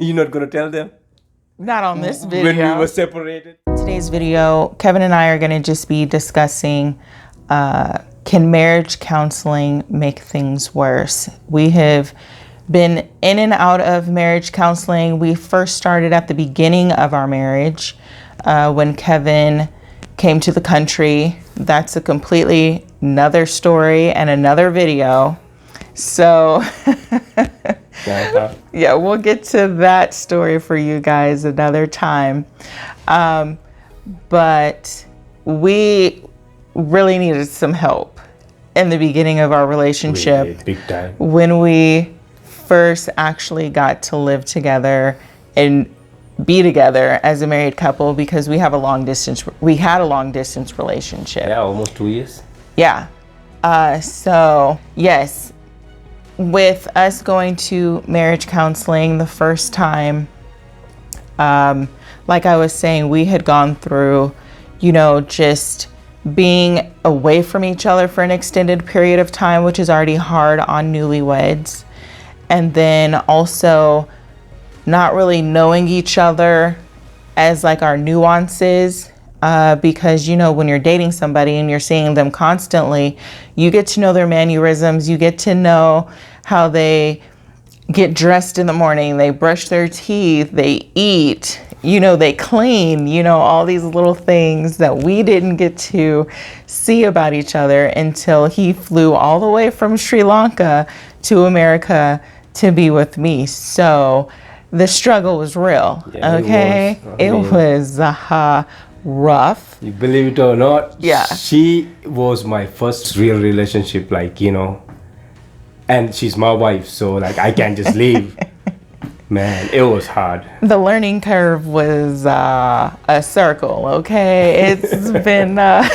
You're not gonna tell them? Not on this video. When we were separated? Today's video, Kevin and I are going to just be discussing can marriage counseling make things worse? We have been in and out of marriage counseling. We first started at the beginning of our marriage when Kevin came to the country. That's a completely another story and another video. So yeah, we'll get to that story for you guys another time. But we really needed some help in the beginning of our relationship. Really, big time. When we first actually got to live together and be together as a married couple, because we had a long distance relationship. Yeah, almost 2 years. Yeah. So yes, with us going to marriage counseling the first time, like I was saying, we had gone through, just being away from each other for an extended period of time, which is already hard on newlyweds. And then also not really knowing each other as like our nuances, because, when you're dating somebody and you're seeing them constantly, you get to know their mannerisms, you get to know how they get dressed in the morning, they brush their teeth, they eat, they clean, all these little things that we didn't get to see about each other until he flew all the way from Sri Lanka to America to be with me. So the struggle was real. Yeah, okay. It was rough. You believe it or not? Yeah. She was my first real relationship, and she's my wife, so I can't just leave. Man, it was hard. The learning curve was a circle, okay? It's been a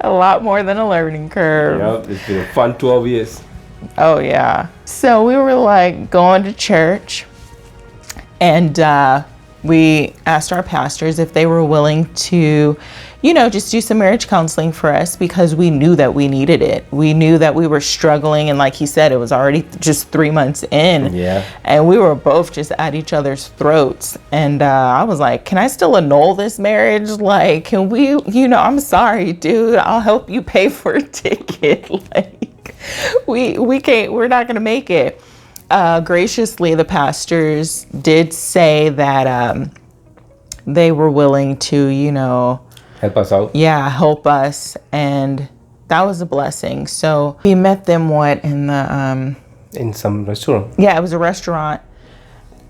lot more than a learning curve. Yep, it's been a fun 12 years. Oh, yeah. So we were going to church, and we asked our pastors if they were willing to, just do some marriage counseling for us, because we knew that we needed it. We knew that we were struggling. And like he said, it was already just 3 months in. Yeah. And we were both just at each other's throats. And I was like, can I still annul this marriage? Can we, I'm sorry, dude, I'll help you pay for a ticket. We can't, we're not going to make it. Graciously, the pastors did say that they were willing to, help us out. Yeah, help us, and that was a blessing. So we met them in some restaurant. Yeah, it was a restaurant,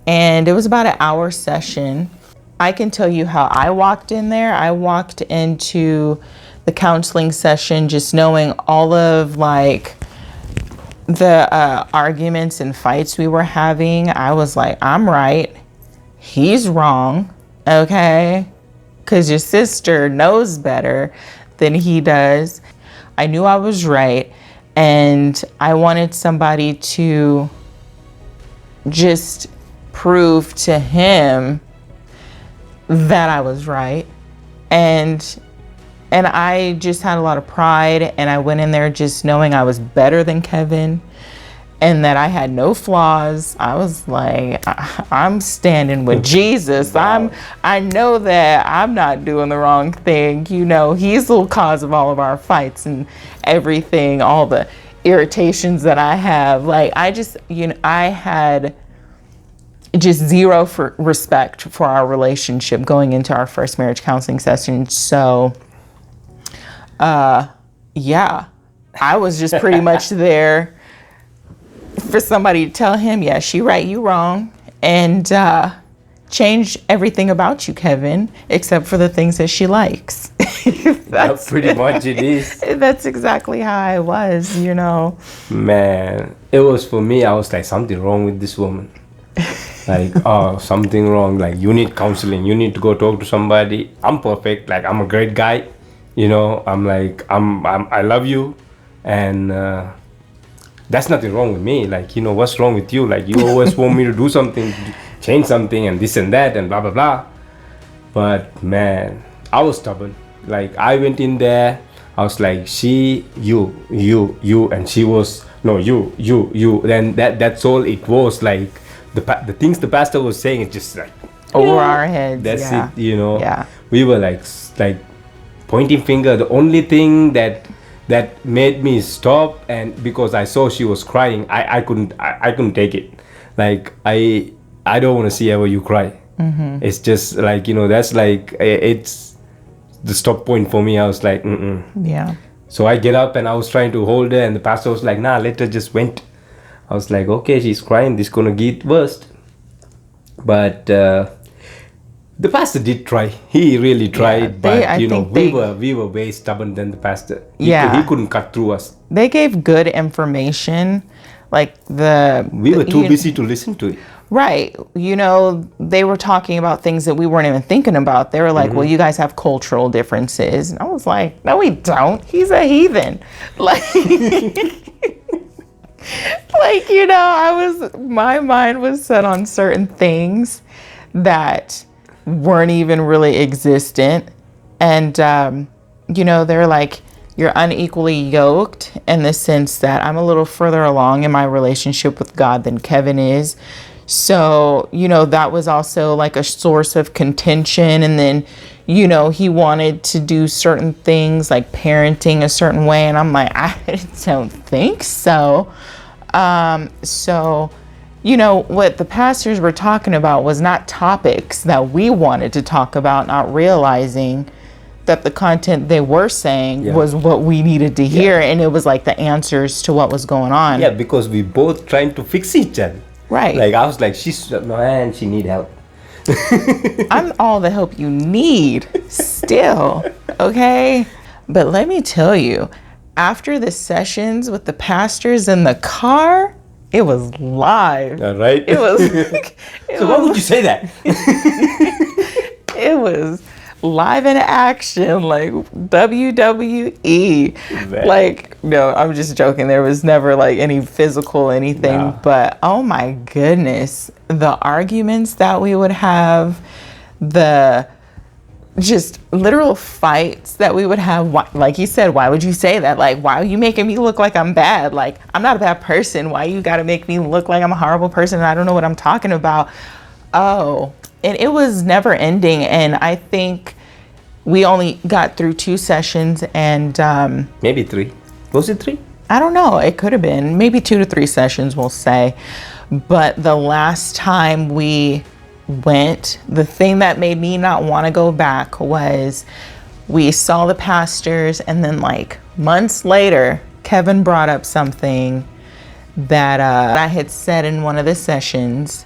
and it was about an hour session. I can tell you how I walked in there. I walked into the counseling session just knowing all of the arguments and fights we were having. I was like, I'm right, he's wrong, okay? Because your sister knows better than he does. I knew I was right, and I wanted somebody to just prove to him that I was right. And I just had a lot of pride, and I went in there just knowing I was better than Kevin and that I had no flaws. I was like, I'm standing with Jesus. Wow. I know that I'm not doing the wrong thing. He's the cause of all of our fights and everything, all the irritations that I have. I had just zero respect for our relationship going into our first marriage counseling session. So yeah, I was just pretty much there for somebody to tell him, yeah, she right, you wrong, and change everything about you, Kevin, except for the things that she likes. That's pretty much it is. That's exactly how I was, Man, it was for me, I was like, something wrong with this woman. Something wrong. You need counseling. You need to go talk to somebody. I'm perfect. I'm a great guy. I love you, and that's nothing wrong with me. What's wrong with you? You always want me to do something, change something, and this and that, and blah blah blah. But man, I was stubborn. I went in there, I was like, she, you, and she was, no, you. Then that's all it was. The the things the pastor was saying is just like over our heads. That's yeah. it, you know. Yeah. We were like pointing finger. The only thing that made me stop, and because I saw she was crying, I couldn't take it. Like I don't want to see ever you cry. Mm-hmm. It's just like, you know, that's like it's the stop point for me. I was like, Yeah. So I get up and I was trying to hold her, and the pastor was like, nah, let her just went. I was like, okay, she's crying, this gonna get worse. But the pastor did try. He really tried, but you know, we were way stubborn than the pastor. He couldn't cut through us. They gave good information, like we were too busy to listen to it. Right. You know, they were talking about things that we weren't even thinking about. They were like, well, you guys have cultural differences. And I was like, no, we don't. He's a heathen. Like, like, you know, my mind was set on certain things that weren't even really existent. And, you know, they're like, you're unequally yoked in the sense that I'm a little further along in my relationship with God than Kevin is. So, you know, that was also like a source of contention. And then, you know, he wanted to do certain things like parenting a certain way. And I'm like, I don't think so. So, you know, what the pastors were talking about was not topics that we wanted to talk about, not realizing that the content they were saying was what we needed to hear. And it was like the answers to what was going on. Yeah, because we both trying to fix each other. Right. Like I was like, she need help. I'm all the help you need still. Okay. But let me tell you, after the sessions with the pastors in the car, it was live. Right. It was. Why would you say that? It was live in action, like WWE. Man. Like, no, I'm just joking. There was never like any physical anything, but oh my goodness, the arguments that we would have, the just literal fights that we would have. Like you said, why would you say that? Like, why are you making me look like I'm bad? Like, I'm not a bad person. Why you got to make me look like I'm a horrible person and I don't know what I'm talking about? Oh, and it was never ending. And I think we only got through 2 sessions and maybe 3. Was it 3? I don't know. It could have been maybe 2 to 3 sessions, we'll say. But the last time we went, the thing that made me not want to go back was we saw the pastors, and then like months later, Kevin brought up something that I had said in one of the sessions.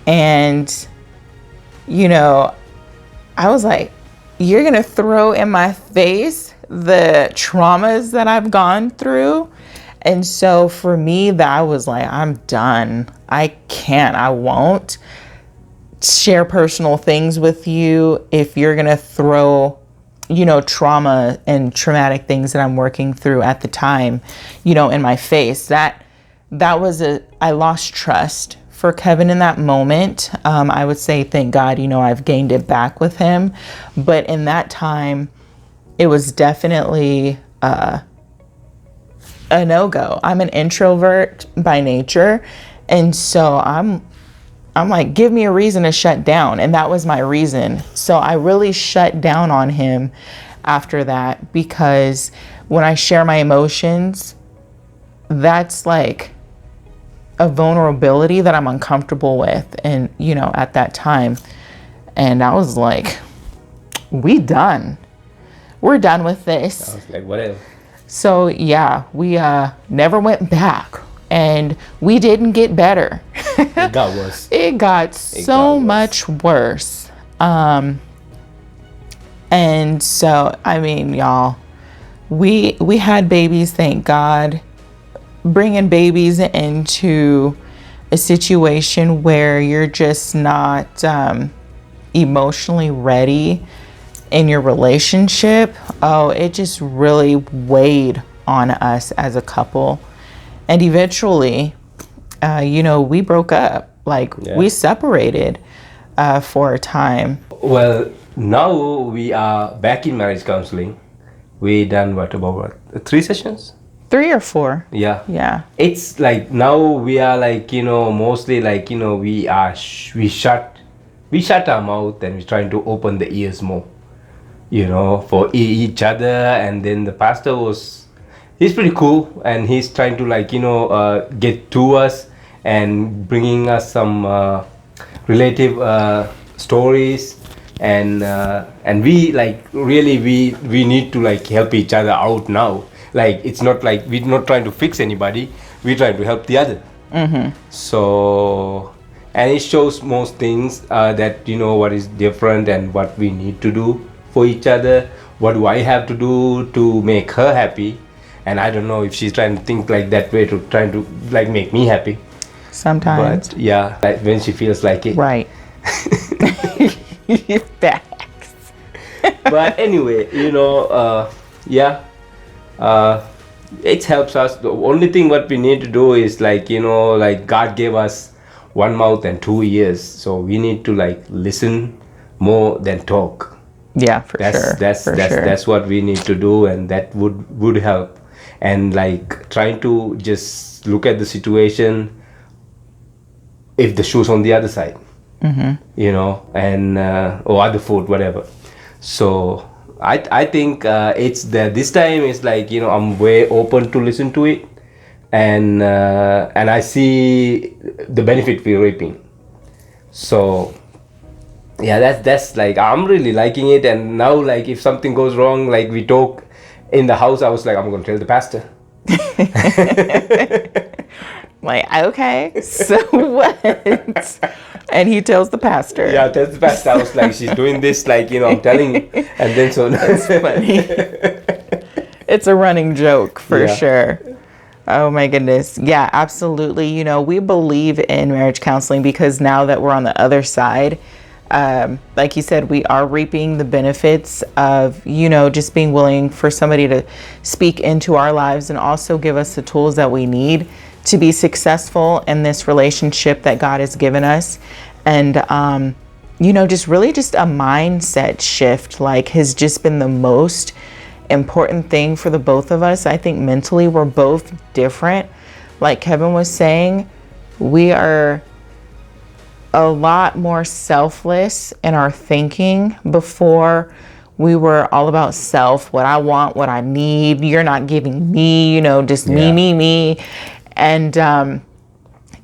And, you know, I was like, you're going to throw in my face the traumas that I've gone through. And so for me, that was like, I'm done. I can't, I won't share personal things with you if you're going to throw, you know, trauma and traumatic things that I'm working through at the time, you know, in my face. That was I lost trust for Kevin in that moment. I would say, thank God, you know, I've gained it back with him. But in that time, it was definitely a no-go. I'm an introvert by nature. And so I'm like, give me a reason to shut down. And that was my reason. So I really shut down on him after that, because when I share my emotions, that's like a vulnerability that I'm uncomfortable with. And, you know, at that time, and I was like, we're done with this. I was like, whatever. So yeah, we never went back, and we didn't get better. It got worse. It got so much worse. And so, I mean, y'all, we had babies, thank God. Bringing babies into a situation where you're just not emotionally ready in your relationship, it just really weighed on us as a couple. And eventually, you know, we broke up. Like, we separated for a time. Well, now we are back in marriage counseling. We done about 3 sessions? 3 or 4. Yeah. Yeah. It's like now we are like, mostly like, we shut our mouth and we're trying to open the ears more, for each other. And then the pastor he's pretty cool, and he's trying to like, get to us and bringing us some relative stories. And we like really we need to like help each other out now. Like it's not like we're not trying to fix anybody, we're trying to help the other. So, and it shows most things that what is different and what we need to do for each other. What do I have to do to make her happy? And I don't know if she's trying to think like that way to trying to like make me happy Sometimes. but yeah, like when she feels like it. Right. Facts. But anyway, it helps us. The only thing what we need to do is like, like God gave us one mouth and 2 ears, so we need to like listen more than talk. Yeah, for sure. That's what we need to do, and that would help. And like trying to just look at the situation if the shoe's on the other side, and or other foot, whatever. So I think it's that this time it's like, I'm way open to listen to it, and I see the benefit we're reaping. So yeah, that's like, I'm really liking it. And now like if something goes wrong, like we talk in the house, I was like, I'm gonna tell the pastor. Like, okay, so what? And he tells the pastor. Yeah, tells the pastor. I was like, she's doing this, like, I'm telling you. And then so That's funny. It's a running joke for sure. Oh my goodness. Yeah, absolutely. We believe in marriage counseling because now that we're on the other side, like you said, we are reaping the benefits of, just being willing for somebody to speak into our lives and also give us the tools that we need to be successful in this relationship that God has given us. And, just really just a mindset shift, like, has just been the most important thing for the both of us. I think mentally we're both different. Like Kevin was saying, we are a lot more selfless in our thinking. Before, we were all about self, what I want, what I need. You're not giving me, just me. And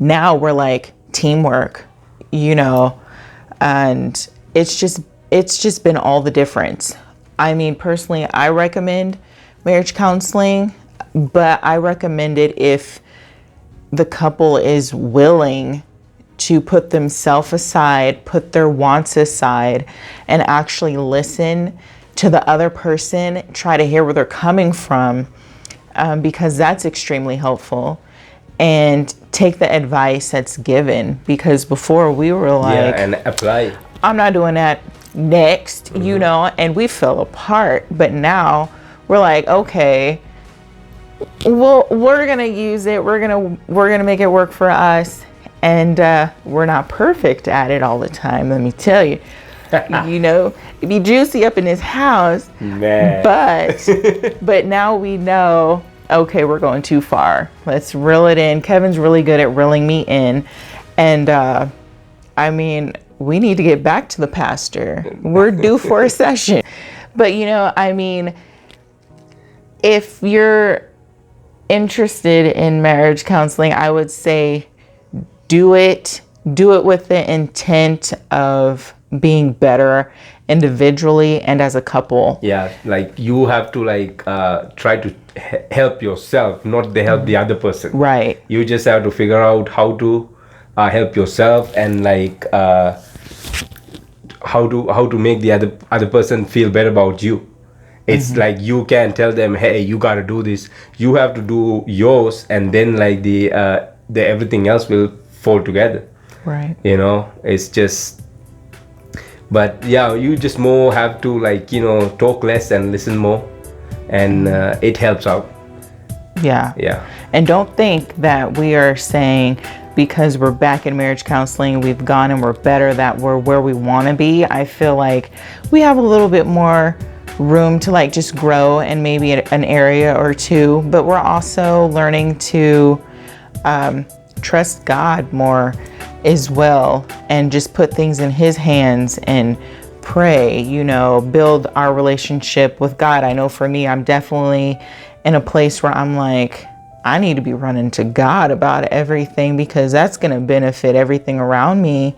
now we're like teamwork, and it's just been all the difference. I mean, personally, I recommend marriage counseling, but I recommend it if the couple is willing to put themselves aside, put their wants aside, and actually listen to the other person, try to hear where they're coming from, because that's extremely helpful. And take the advice that's given, because before we were like, and apply. I'm not doing that next, and we fell apart. But now we're like, okay, well, we're gonna use it. We're gonna make it work for us. And we're not perfect at it all the time, let me tell you. It'd be juicy up in this house. Man. But now we know, okay, we're going too far. Let's reel it in. Kevin's really good at reeling me in. And I mean, we need to get back to the pastor. We're due for a session. But I mean, if you're interested in marriage counseling, I would say do it with the intent of being better individually and as a couple. Yeah, like you have to like try to help yourself, not to help the other person. Right. You just have to figure out how to help yourself, and like how to make the other person feel better about you. It's like you can tell them, hey, you gotta do this. You have to do yours, and then like the everything else will fall together. Right. It's just, but yeah, you just more have to like, talk less and listen more, and it helps out. Yeah. And don't think that we are saying because we're back in marriage counseling, we've gone and we're better, that we're where we want to be. I feel like we have a little bit more room to like just grow in maybe an area or two, but we're also learning to trust God more as well, and just put things in his hands and pray, you know, build our relationship with God. I know for me, I'm definitely in a place where I'm like, I need to be running to God about everything, because that's going to benefit everything around me,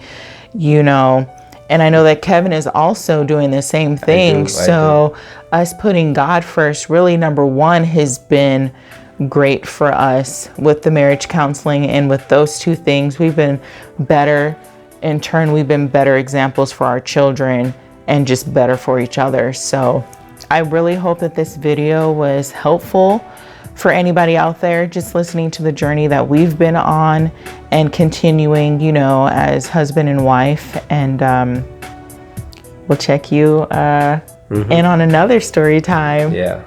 you know. And I know that Kevin is also doing the same thing. So us putting God first, really, number one, has been great for us with the marriage counseling, and with those two things, we've been better. In turn, we've been better examples for our children and just better for each other. So I really hope that this video was helpful for anybody out there just listening to the journey that we've been on and continuing, you know, as husband and wife. And we'll check you in on another story time. Yeah.